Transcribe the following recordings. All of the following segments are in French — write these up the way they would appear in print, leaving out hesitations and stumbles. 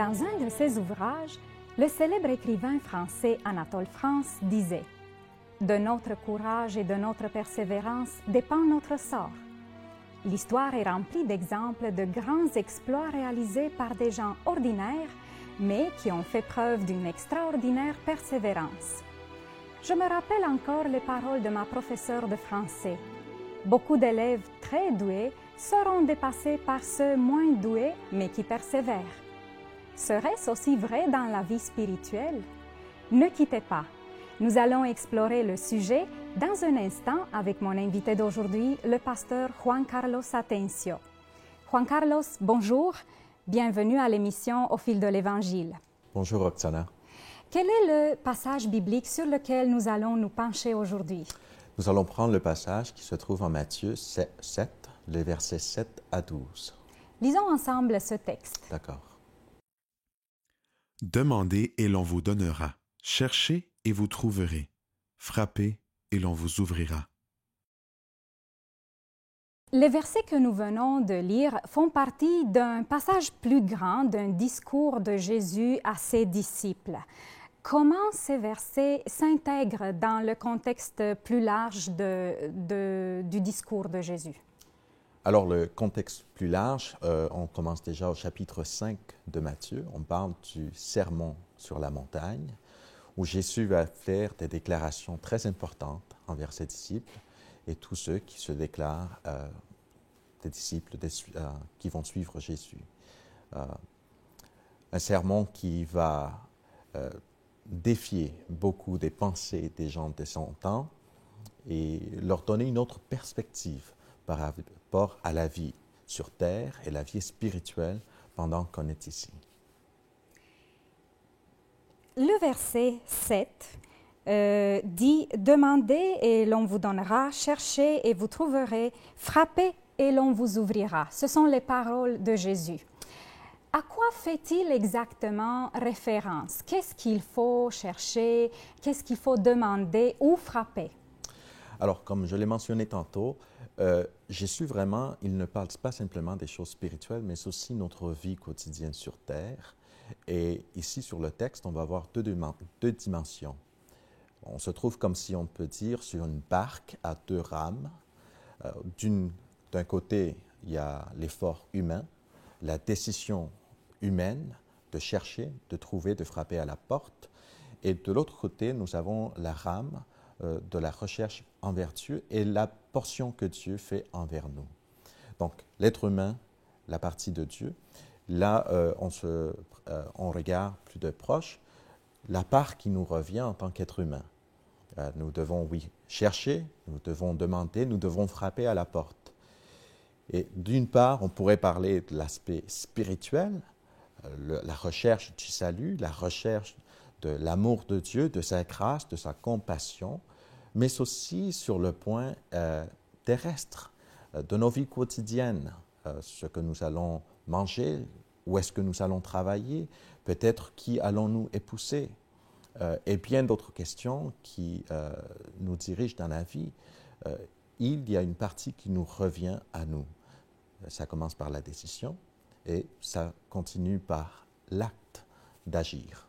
Dans un de ses ouvrages, le célèbre écrivain français Anatole France disait « De notre courage et de notre persévérance dépend notre sort. » L'histoire est remplie d'exemples de grands exploits réalisés par des gens ordinaires, mais qui ont fait preuve d'une extraordinaire persévérance. Je me rappelle encore les paroles de ma professeure de français. Beaucoup d'élèves très doués seront dépassés par ceux moins doués, mais qui persévèrent. Serait-ce aussi vrai dans la vie spirituelle? Ne quittez pas. Nous allons explorer le sujet dans un instant avec mon invité d'aujourd'hui, le pasteur Juan Carlos Atencio. Juan Carlos, bonjour. Bienvenue à l'émission Au fil de l'Évangile. Bonjour Roxana. Quel est le passage biblique sur lequel nous allons nous pencher aujourd'hui? Nous allons prendre le passage qui se trouve en Matthieu 7, les versets 7 à 12. Lisons ensemble ce texte. D'accord. Demandez et l'on vous donnera. Cherchez et vous trouverez. Frappez et l'on vous ouvrira. Les versets que nous venons de lire font partie d'un passage plus grand, d'un discours de Jésus à ses disciples. Comment ces versets s'intègrent dans le contexte plus large du discours de Jésus? Alors, le contexte plus large, on commence déjà au chapitre 5 de Matthieu. On parle du sermon sur la montagne, où Jésus va faire des déclarations très importantes envers ses disciples et tous ceux qui se déclarent des disciples qui vont suivre Jésus. Un sermon qui va défier beaucoup des pensées des gens de son temps et leur donner une autre perspective par rapport à la vie sur terre et la vie spirituelle pendant qu'on est ici. Le verset 7 dit « Demandez et l'on vous donnera, cherchez et vous trouverez, frappez et l'on vous ouvrira ». Ce sont les paroles de Jésus. À quoi fait-il exactement référence? Qu'est-ce qu'il faut chercher? Qu'est-ce qu'il faut demander ou frapper? Alors, comme je l'ai mentionné tantôt, Jésus vraiment, il ne parle pas simplement des choses spirituelles, mais aussi notre vie quotidienne sur terre. Et ici, sur le texte, on va voir deux dimensions. On se trouve, comme si on peut dire, sur une barque à deux rames. D'un côté, il y a l'effort humain, la décision humaine de chercher, de trouver, de frapper à la porte. Et de l'autre côté, nous avons la rame de la recherche envers Dieu et la portion que Dieu fait envers nous. Donc, l'être humain, la partie de Dieu. Là, on regarde plus de proche la part qui nous revient en tant qu'être humain. Nous devons, oui, chercher, nous devons demander, nous devons frapper à la porte. Et d'une part, on pourrait parler de l'aspect spirituel, la recherche du salut, la recherche de l'amour de Dieu, de sa grâce, de sa compassion, mais aussi sur le point terrestre, de nos vies quotidiennes, ce que nous allons manger, où est-ce que nous allons travailler, peut-être qui allons-nous épouser, et bien d'autres questions qui nous dirigent dans la vie. Il y a une partie qui nous revient à nous. Ça commence par la décision et ça continue par l'acte d'agir.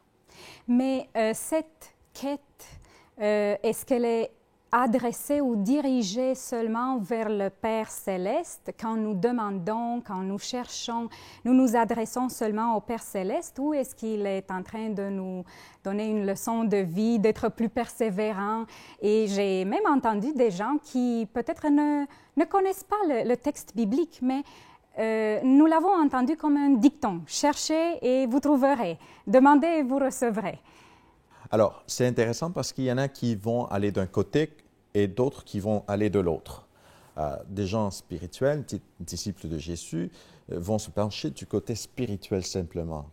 Mais cette quête, est-ce qu'elle est adressée ou dirigée seulement vers le Père céleste? Quand nous demandons, quand nous cherchons, nous nous adressons seulement au Père céleste, ou est-ce qu'il est en train de nous donner une leçon de vie, d'être plus persévérant? Et j'ai même entendu des gens qui peut-être ne connaissent pas le texte biblique, mais nous l'avons entendu comme un dicton. Cherchez et vous trouverez. Demandez et vous recevrez. Alors, c'est intéressant parce qu'il y en a qui vont aller d'un côté et d'autres qui vont aller de l'autre. Des gens spirituels, disciples de Jésus, vont se pencher du côté spirituel simplement,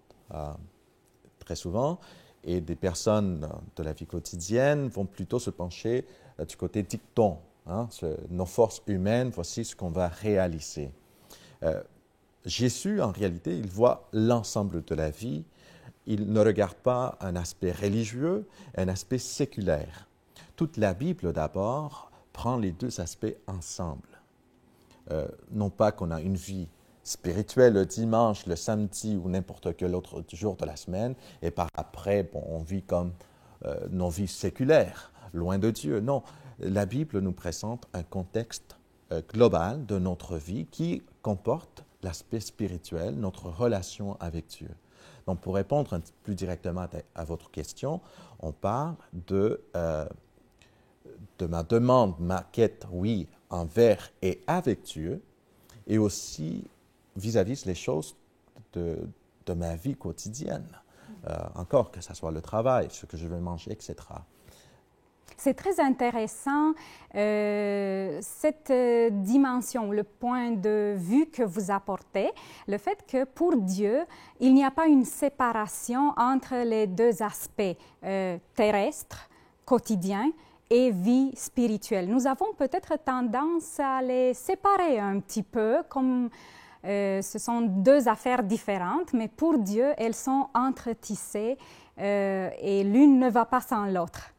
très souvent, et des personnes de la vie quotidienne vont plutôt se pencher du côté dicton. Nos forces humaines, voici ce qu'on va réaliser. Jésus, en réalité, il voit l'ensemble de la vie. Il ne regarde pas un aspect religieux, un aspect séculaire. Toute la Bible, d'abord, prend les deux aspects ensemble. Non pas qu'on a une vie spirituel le dimanche, le samedi ou n'importe quel autre jour de la semaine, et par après, bon, on vit comme nos vies séculaires, loin de Dieu. Non, la Bible nous présente un contexte global de notre vie qui comporte l'aspect spirituel, notre relation avec Dieu. Donc, pour répondre un petit plus directement à votre question, on parle de ma demande, ma quête, oui, envers et avec Dieu, et aussi vis-à-vis les choses de ma vie quotidienne. Encore, que ce soit le travail, ce que je vais manger, etc. C'est très intéressant, cette dimension, le point de vue que vous apportez, le fait que pour Dieu, il n'y a pas une séparation entre les deux aspects terrestres, quotidiens, et vie spirituelle. Nous avons peut-être tendance à les séparer un petit peu, comme ce sont deux affaires différentes, mais pour Dieu, elles sont entretissées et l'une ne va pas sans l'autre.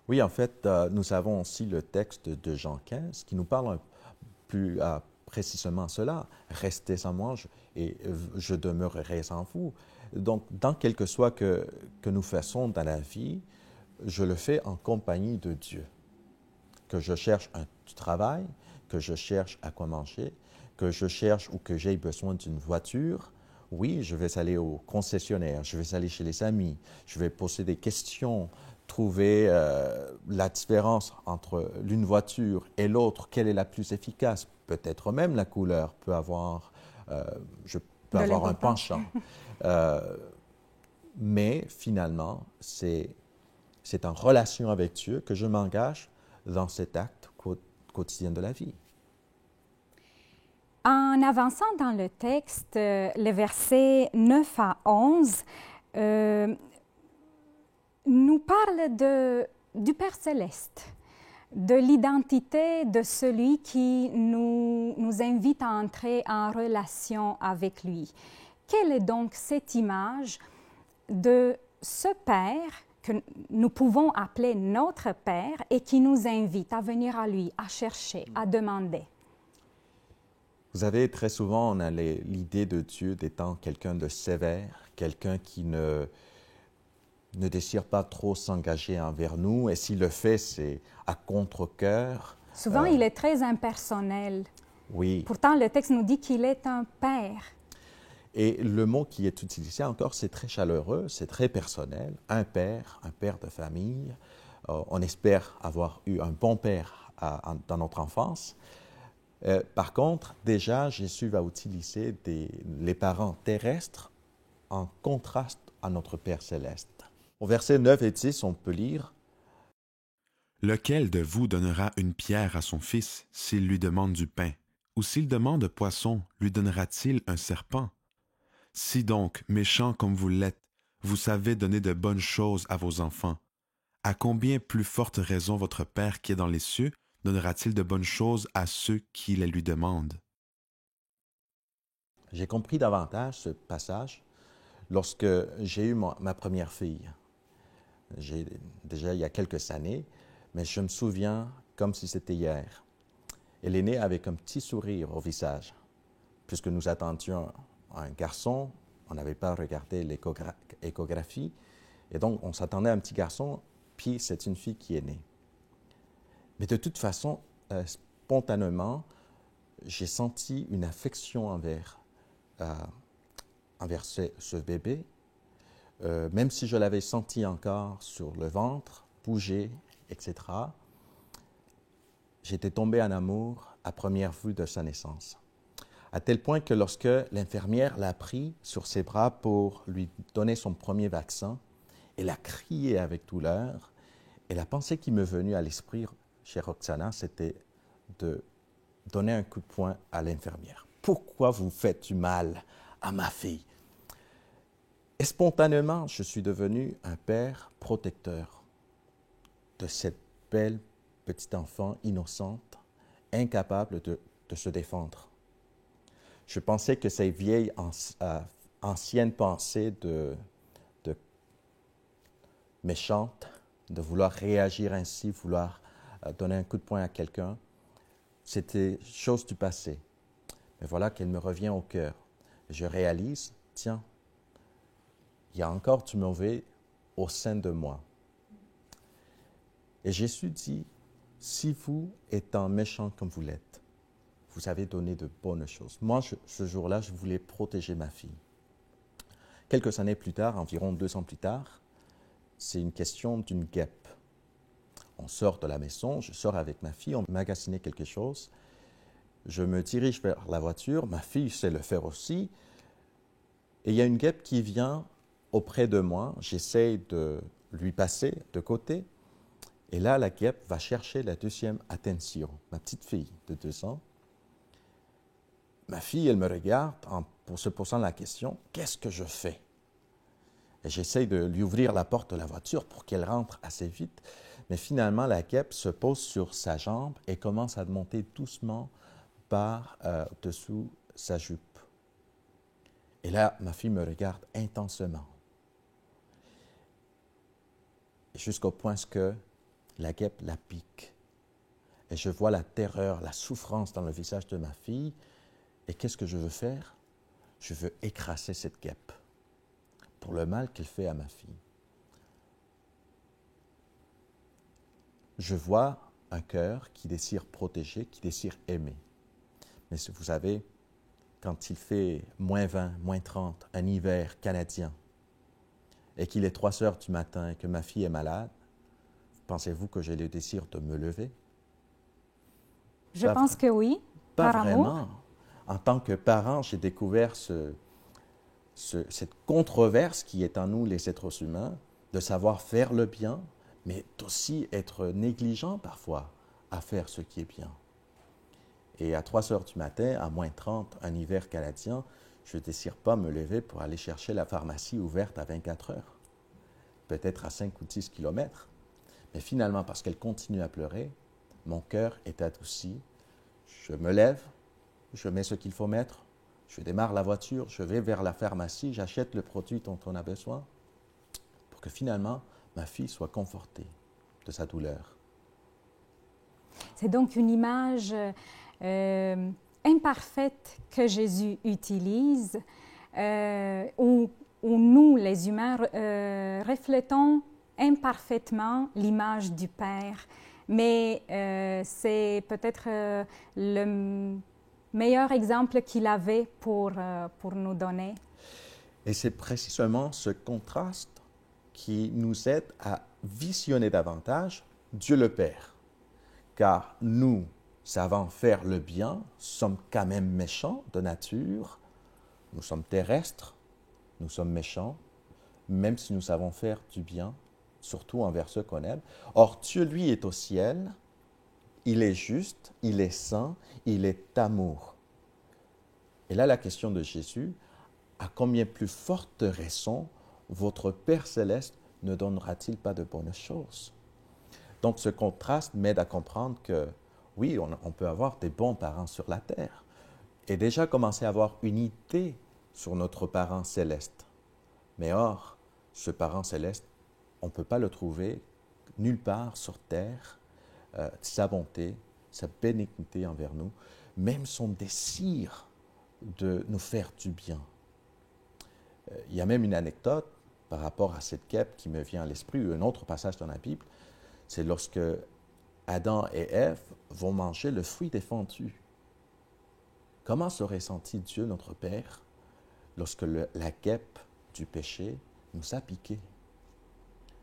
Oui, en fait, nous avons aussi le texte de Jean 15 qui nous parle plus précisément cela. Restez en moi et je demeurerai en vous. Donc, dans quel que soit que nous faisons dans la vie, je le fais en compagnie de Dieu. Que je cherche du travail, que je cherche à quoi manger, que je cherche ou que j'ai besoin d'une voiture, oui, je vais aller au concessionnaire, je vais aller chez les amis, je vais poser des questions, trouver la différence entre l'une voiture et l'autre, quelle est la plus efficace. Peut-être même la couleur peut avoir, je peux avoir un penchant. Mais finalement, c'est en relation avec Dieu que je m'engage dans cet acte quotidien de la vie. En avançant dans le texte, les versets 9 à 11 nous parlent du Père céleste, de l'identité de celui qui nous invite à entrer en relation avec lui. Quelle est donc cette image de ce Père que nous pouvons appeler notre Père et qui nous invite à venir à lui, à chercher, à demander? Vous savez, très souvent, on a l'idée de Dieu d'étant quelqu'un de sévère, quelqu'un qui ne désire pas trop s'engager envers nous, et s'il le fait, c'est à contre-cœur. Souvent, il est très impersonnel. Oui. Pourtant, le texte nous dit qu'il est un Père. Et le mot qui est utilisé encore, c'est très chaleureux, c'est très personnel. Un père de famille. On espère avoir eu un bon père dans notre enfance. Par contre, déjà, Jésus va utiliser les parents terrestres en contraste à notre Père céleste. Au verset 9 et 10, on peut lire « Lequel de vous donnera une pierre à son fils s'il lui demande du pain? Ou s'il demande poisson, lui donnera-t-il un serpent? Si donc, méchants comme vous l'êtes, vous savez donner de bonnes choses à vos enfants, à combien plus forte raison votre Père qui est dans les cieux donnera-t-il de bonnes choses à ceux qui les lui demandent? » J'ai compris davantage ce passage lorsque j'ai eu ma première fille. Déjà il y a quelques années, mais je me souviens comme si c'était hier. Elle est née avec un petit sourire au visage. Puisque nous attendions un garçon, on n'avait pas regardé l'échographie, et donc on s'attendait à un petit garçon, puis c'est une fille qui est née. Mais de toute façon, spontanément, j'ai senti une affection envers ce bébé, même si je l'avais senti encore sur le ventre, bouger, etc. J'étais tombé en amour à première vue de sa naissance. À tel point que lorsque l'infirmière l'a pris sur ses bras pour lui donner son premier vaccin, elle a crié avec douleur, et la pensée qui m'est venue à l'esprit chez Roxana, c'était de donner un coup de poing à l'infirmière. « Pourquoi vous faites du mal à ma fille? » Et spontanément, je suis devenu un père protecteur de cette belle petite enfant innocente, incapable de se défendre. Je pensais que ces vieilles anciennes pensées de méchantes, de vouloir réagir ainsi, vouloir donner un coup de poing à quelqu'un, c'était chose du passé. Mais voilà qu'elle me revient au cœur. Je réalise, tiens, il y a encore du mauvais au sein de moi. Et Jésus dit, si vous, étant méchant comme vous l'êtes, vous avez donné de bonnes choses. Moi, ce jour-là, je voulais protéger ma fille. Quelques années plus tard, environ 2 ans plus tard, c'est une question d'une guêpe. On sort de la maison, je sors avec ma fille, on magasinait quelque chose. Je me dirige vers la voiture, ma fille sait le faire aussi. Et il y a une guêpe qui vient auprès de moi. J'essaie de lui passer de côté. Et là, la guêpe va chercher la deuxième attention, ma petite fille de 2 ans. Ma fille, elle me regarde pour se posant la question, qu'est-ce que je fais? Et j'essaie de lui ouvrir la porte de la voiture pour qu'elle rentre assez vite. Mais finalement, la guêpe se pose sur sa jambe et commence à monter doucement par-dessous sa jupe. Et là, ma fille me regarde intensément. Jusqu'au point que la guêpe la pique. Et je vois la terreur, la souffrance dans le visage de ma fille. Et qu'est-ce que je veux faire? Je veux écraser cette guêpe pour le mal qu'elle fait à ma fille. Je vois un cœur qui désire protéger, qui désire aimer. Mais vous savez, quand il fait -20, -30, un hiver canadien, et qu'il est 3 heures du matin et que ma fille est malade, pensez-vous que j'ai le désir de me lever? Je pense que oui, pas par vraiment. amour. En tant que parent, j'ai découvert cette controverse qui est en nous, les êtres humains, de savoir faire le bien, mais aussi être négligent parfois à faire ce qui est bien. Et à 3 heures du matin, à -30, un hiver canadien, je ne désire pas me lever pour aller chercher la pharmacie ouverte à 24 heures, peut-être à 5 ou 10 kilomètres. Mais finalement, parce qu'elle continue à pleurer, mon cœur est adouci. Je me lève, je mets ce qu'il faut mettre, je démarre la voiture, je vais vers la pharmacie, j'achète le produit dont on a besoin pour que finalement, ma fille soit confortée de sa douleur. C'est donc une image imparfaite que Jésus utilise, où nous, les humains, reflétons imparfaitement l'image du Père. Mais c'est peut-être le meilleur exemple qu'il avait pour nous donner. Et c'est précisément ce contraste qui nous aide à visionner davantage Dieu le Père. Car nous savons faire le bien, sommes quand même méchants de nature, nous sommes terrestres, nous sommes méchants, même si nous savons faire du bien, surtout envers ceux qu'on aime. Or, Dieu, lui, est au ciel, il est juste, il est saint, il est amour. Et là, la question de Jésus, à combien plus forte raison votre Père céleste ne donnera-t-il pas de bonnes choses? Donc, ce contraste m'aide à comprendre que, oui, on peut avoir des bons parents sur la terre et déjà commencer à avoir une idée sur notre parent céleste. Mais or, ce parent céleste, on ne peut pas le trouver nulle part sur terre, sa bonté, sa bénignité envers nous, même son désir de nous faire du bien. Il y a même une anecdote par rapport à cette guêpe qui me vient à l'esprit, un autre passage dans la Bible, c'est lorsque Adam et Ève vont manger le fruit défendu. Comment serait senti Dieu, notre Père, lorsque la guêpe du péché nous a piqué?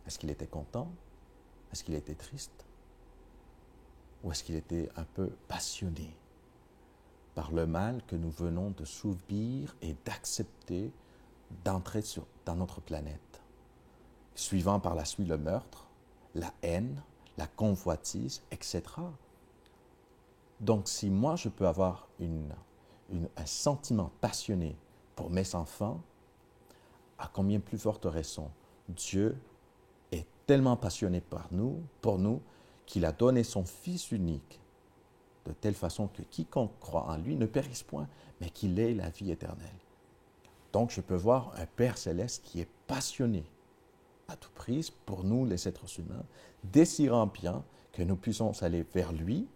Est-ce qu'il était content? Est-ce qu'il était triste? Ou est-ce qu'il était un peu passionné par le mal que nous venons de subir et d'accepter d'entrer dans notre planète, suivant par la suite le meurtre, la haine, la convoitise, etc. Donc, si moi, je peux avoir un sentiment passionné pour mes enfants, à combien plus forte raison Dieu est tellement passionné pour nous, qu'il a donné son Fils unique, de telle façon que quiconque croit en lui ne périsse point, mais qu'il ait la vie éternelle. Donc, je peux voir un Père céleste qui est passionné à tout prix pour nous, les êtres humains, désirant bien que nous puissions aller vers lui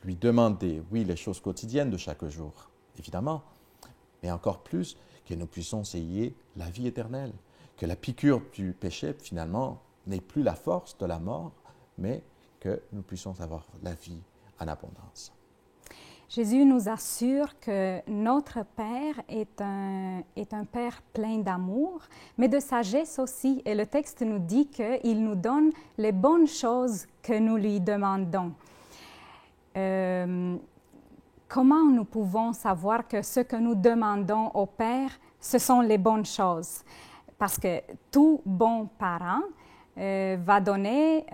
demander, oui, les choses quotidiennes de chaque jour, évidemment, mais encore plus que nous puissions essayer la vie éternelle, que la piqûre du péché, finalement, n'ait plus la force de la mort, mais que nous puissions avoir la vie en abondance. Jésus nous assure que notre Père est un Père plein d'amour, mais de sagesse aussi. Et le texte nous dit qu'il nous donne les bonnes choses que nous lui demandons. Comment nous pouvons savoir que ce que nous demandons au Père, ce sont les bonnes choses? Parce que tout bon parent va donner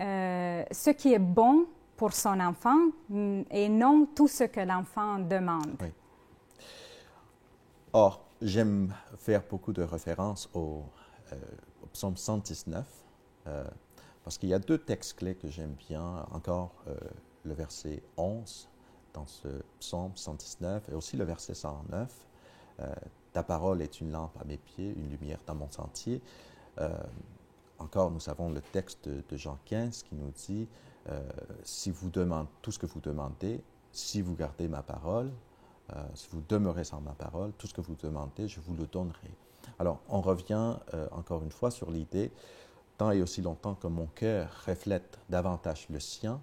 ce qui est bon pour son enfant et non tout ce que l'enfant demande. Oui. Or, j'aime faire beaucoup de références au psaume 119 parce qu'il y a deux textes clés que j'aime bien. Encore le verset 11 dans ce psaume 119 et aussi le verset 109. Ta parole est une lampe à mes pieds, une lumière dans mon sentier. Encore, nous avons le texte de Jean 15 qui nous dit si vous demandez tout ce que vous demandez, si vous gardez ma parole, si vous demeurez sans ma parole, tout ce que vous demandez, je vous le donnerai. Alors, on revient encore une fois sur l'idée, tant et aussi longtemps que mon cœur reflète davantage le sien,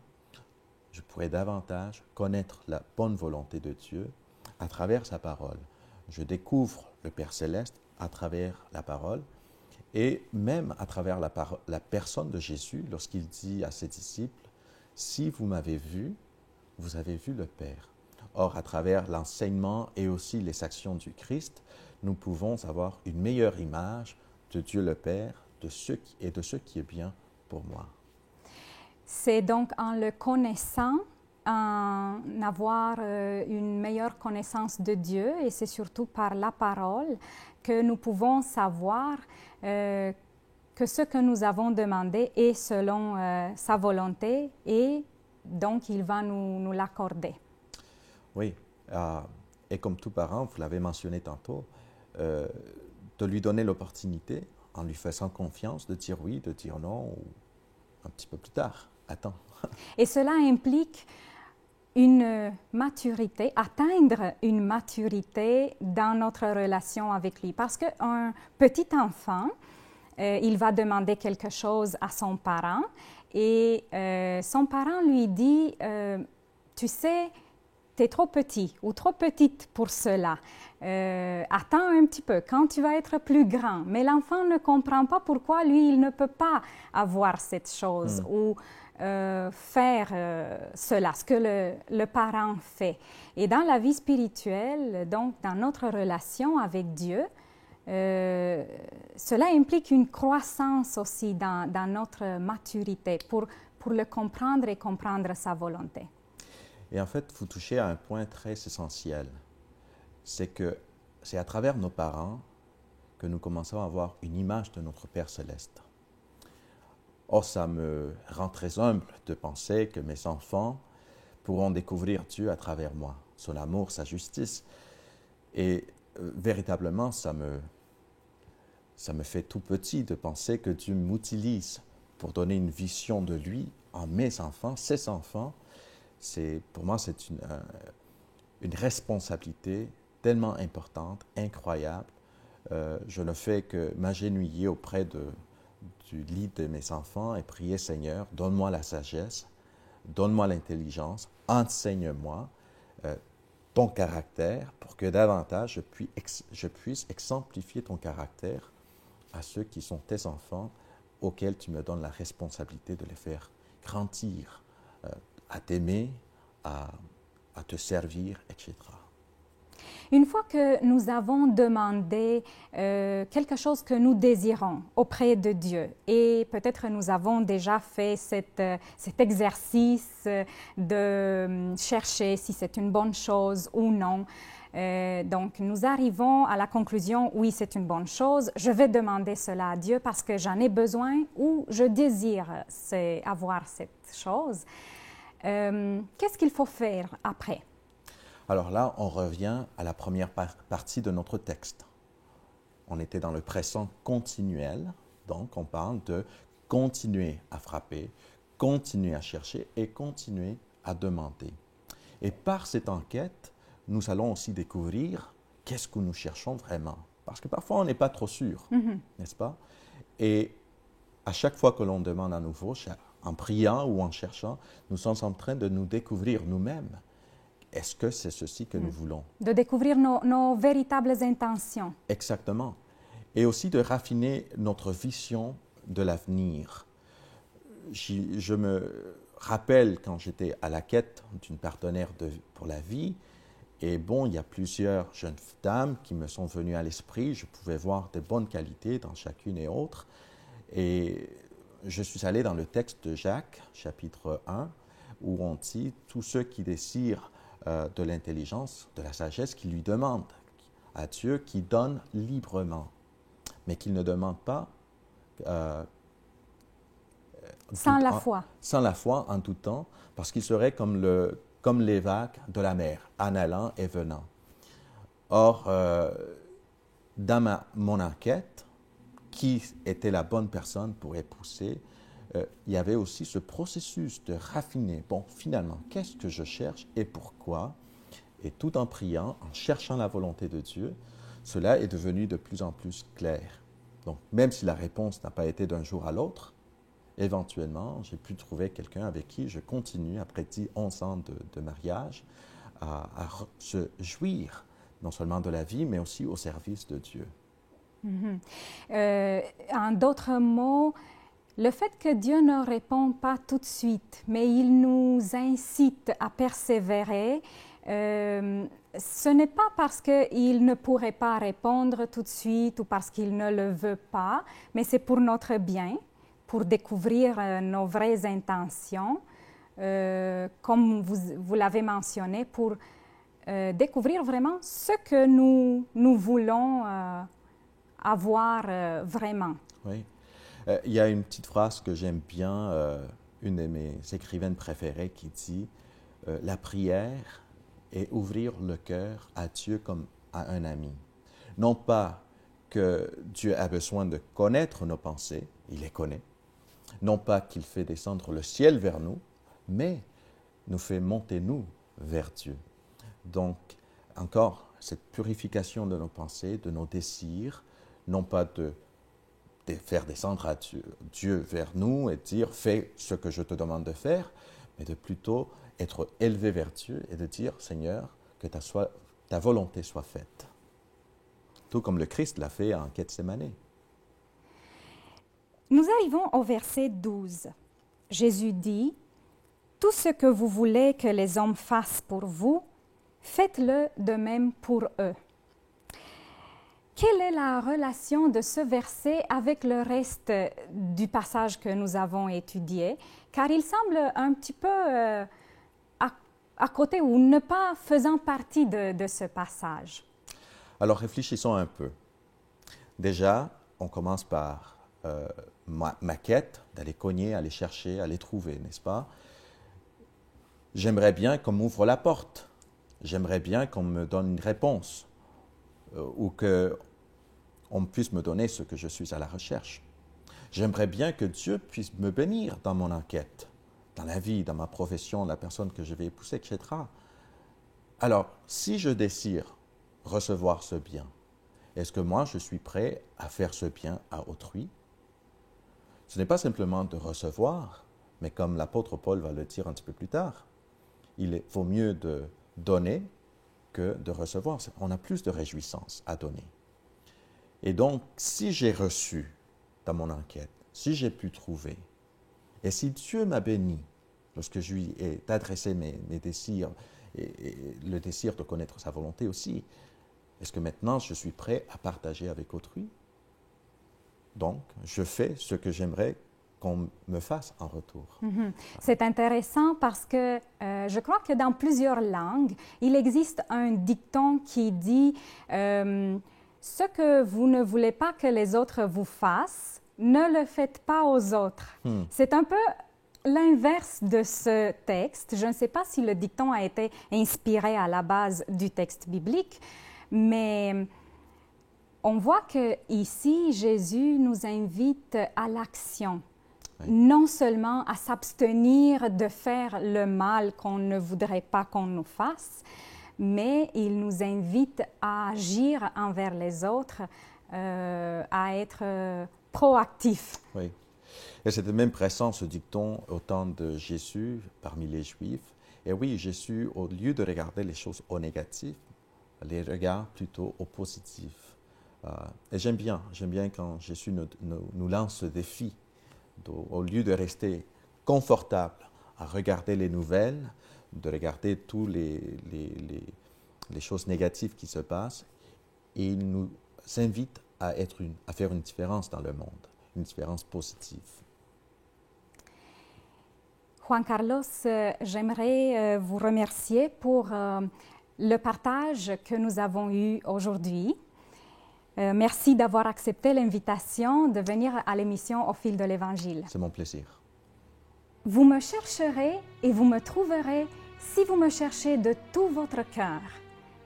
je pourrai davantage connaître la bonne volonté de Dieu à travers sa parole. Je découvre le Père céleste à travers la parole et même à travers la personne de Jésus lorsqu'il dit à ses disciples « Si vous m'avez vu, vous avez vu le Père ». Or, à travers l'enseignement et aussi les actions du Christ, nous pouvons avoir une meilleure image de Dieu le Père de ce qui est bien pour moi. C'est donc en le connaissant, en avoir une meilleure connaissance de Dieu, et c'est surtout par la parole que nous pouvons savoir que ce que nous avons demandé est selon sa volonté et donc il va nous l'accorder. Oui, et comme tout parent, vous l'avez mentionné tantôt, de lui donner l'opportunité, en lui faisant confiance, de dire oui, de dire non, ou un petit peu plus tard, attends. Et cela implique une maturité, atteindre une maturité dans notre relation avec lui. Parce qu'un petit enfant, il va demander quelque chose à son parent et son parent lui dit « Tu sais, tu es trop petit ou trop petite pour cela. Attends un petit peu, quand tu vas être plus grand. » Mais l'enfant ne comprend pas pourquoi lui, il ne peut pas avoir cette chose ou faire cela, ce que le parent fait. Et dans la vie spirituelle, donc dans notre relation avec Dieu, cela implique une croissance aussi dans notre maturité pour le comprendre et comprendre sa volonté. Et en fait, vous touchez à un point très essentiel. C'est que c'est à travers nos parents que nous commençons à avoir une image de notre Père céleste. Or, ça me rend très humble de penser que mes enfants pourront découvrir Dieu à travers moi, son amour, sa justice. Et véritablement, ça me fait tout petit de penser que Dieu m'utilise pour donner une vision de lui en mes enfants, ses enfants. Pour moi, c'est une responsabilité tellement importante, incroyable. Je ne fais que m'agenouiller auprès du lit de mes enfants et prier, Seigneur, donne-moi la sagesse, donne-moi l'intelligence, enseigne-moi ton caractère pour que davantage je puisse exemplifier ton caractère à ceux qui sont tes enfants, auxquels tu me donnes la responsabilité de les faire grandir, à t'aimer, à te servir, etc. Une fois que nous avons demandé quelque chose que nous désirons auprès de Dieu, et peut-être nous avons déjà fait cet exercice de chercher si c'est une bonne chose ou non, donc nous arrivons à la conclusion, oui, c'est une bonne chose, je vais demander cela à Dieu parce que j'en ai besoin ou je désire avoir cette chose. Qu'est-ce qu'il faut faire après? Alors là, on revient à la première partie de notre texte. On était dans le présent continuel, donc on parle de continuer à frapper, continuer à chercher et continuer à demander. Et par cette enquête, nous allons aussi découvrir qu'est-ce que nous cherchons vraiment. Parce que parfois, on n'est pas trop sûr, n'est-ce pas? Et à chaque fois que l'on demande à nouveau, en priant ou en cherchant, nous sommes en train de nous découvrir nous-mêmes. Est-ce que c'est ceci que nous voulons? De découvrir nos véritables intentions. Exactement. Et aussi de raffiner notre vision de l'avenir. Je me rappelle quand j'étais à la quête d'une partenaire pour la vie, et bon, il y a plusieurs jeunes dames qui me sont venues à l'esprit. Je pouvais voir de bonnes qualités dans chacune et autre. Et je suis allé dans le texte de Jacques, chapitre 1, où on dit « Tous ceux qui désirent de l'intelligence, de la sagesse, qui lui demandent à Dieu, qui donne librement, mais qu'il ne demande pas sans la foi. Sans la foi en tout temps, parce qu'il serait comme les vagues de la mer, en allant et venant. » Or, dans mon enquête, qui était la bonne personne pour épouser, il y avait aussi ce processus de raffiner. Bon, finalement, qu'est-ce que je cherche et pourquoi? Et tout en priant, en cherchant la volonté de Dieu, cela est devenu de plus en plus clair. Donc, même si la réponse n'a pas été d'un jour à l'autre, éventuellement, j'ai pu trouver quelqu'un avec qui je continue, après 11 ans de mariage, à se jouir non seulement de la vie, mais aussi au service de Dieu. En d'autres mots, le fait que Dieu ne répond pas tout de suite, mais il nous incite à persévérer, ce n'est pas parce qu'il ne pourrait pas répondre tout de suite ou parce qu'il ne le veut pas, mais c'est pour notre bien, pour découvrir nos vraies intentions, comme vous l'avez mentionné, pour découvrir vraiment ce que nous voulons avoir vraiment. Oui. Il y a une petite phrase que j'aime bien, une de mes écrivaines préférées qui dit « La prière est ouvrir le cœur à Dieu comme à un ami. » Non pas que Dieu a besoin de connaître nos pensées, il les connaît. Non pas qu'il fait descendre le ciel vers nous, mais nous fait monter nous vers Dieu. Donc, encore, cette purification de nos pensées, de nos désirs, non pas de faire descendre à Dieu vers nous et dire « fais ce que je te demande de faire », mais de plutôt être élevé vers Dieu et de dire « Seigneur, que ta volonté soit faite ». Tout comme le Christ l'a fait en Gethsémane. Nous arrivons au verset 12. Jésus dit « Tout ce que vous voulez que les hommes fassent pour vous, faites-le de même pour eux. » Quelle est la relation de ce verset avec le reste du passage que nous avons étudié? Car il semble un petit peu à côté ou ne pas faisant partie de ce passage. Alors réfléchissons un peu. Déjà, on commence par ma quête, d'aller cogner, aller chercher, aller trouver, n'est-ce pas? J'aimerais bien qu'on m'ouvre la porte. J'aimerais bien qu'on me donne une réponse. Ou qu'on puisse me donner ce que je suis à la recherche. J'aimerais bien que Dieu puisse me bénir dans mon enquête, dans la vie, dans ma profession, la personne que je vais épouser, etc. Alors, si je désire recevoir ce bien, est-ce que moi, je suis prêt à faire ce bien à autrui? Ce n'est pas simplement de recevoir, mais comme l'apôtre Paul va le dire un petit peu plus tard, il vaut mieux de donner que de recevoir. On a plus de réjouissance à donner. Et donc, si j'ai reçu dans mon enquête, si j'ai pu trouver, et si Dieu m'a béni lorsque je lui ai adressé mes désirs et le désir de connaître sa volonté aussi, est-ce que maintenant je suis prêt à partager avec autrui? Donc, je fais ce que j'aimerais qu'on me fasse en retour. C'est intéressant parce que je crois que dans plusieurs langues, il existe un dicton qui dit ce que vous ne voulez pas que les autres vous fassent, ne le faites pas aux autres. C'est un peu l'inverse de ce texte. Je ne sais pas si le dicton a été inspiré à la base du texte biblique, mais on voit que ici Jésus nous invite à l'action. Oui. Non seulement à s'abstenir de faire le mal qu'on ne voudrait pas qu'on nous fasse, mais il nous invite à agir envers les autres, à être proactifs. Oui. Et c'était même présent ce dicton au temps de Jésus parmi les Juifs. Et oui, Jésus, au lieu de regarder les choses au négatif, les regarde plutôt au positif. Et j'aime bien quand Jésus nous lance ce défi, au lieu de rester confortable à regarder les nouvelles, de regarder toutes les choses négatives qui se passent, et il nous invite à faire une différence dans le monde, une différence positive. Juan Carlos, j'aimerais vous remercier pour le partage que nous avons eu aujourd'hui. Merci d'avoir accepté l'invitation de venir à l'émission Au fil de l'Évangile. C'est mon plaisir. Vous me chercherez et vous me trouverez si vous me cherchez de tout votre cœur.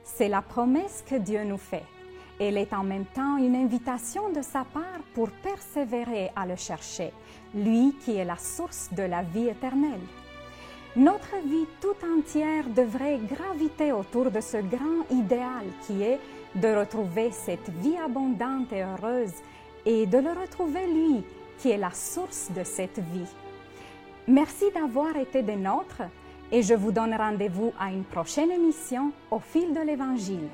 C'est la promesse que Dieu nous fait. Elle est en même temps une invitation de sa part pour persévérer à le chercher, lui qui est la source de la vie éternelle. Notre vie tout entière devrait graviter autour de ce grand idéal qui est de retrouver cette vie abondante et heureuse et de le retrouver lui qui est la source de cette vie. Merci d'avoir été des nôtres et je vous donne rendez-vous à une prochaine émission Au fil de l'Évangile.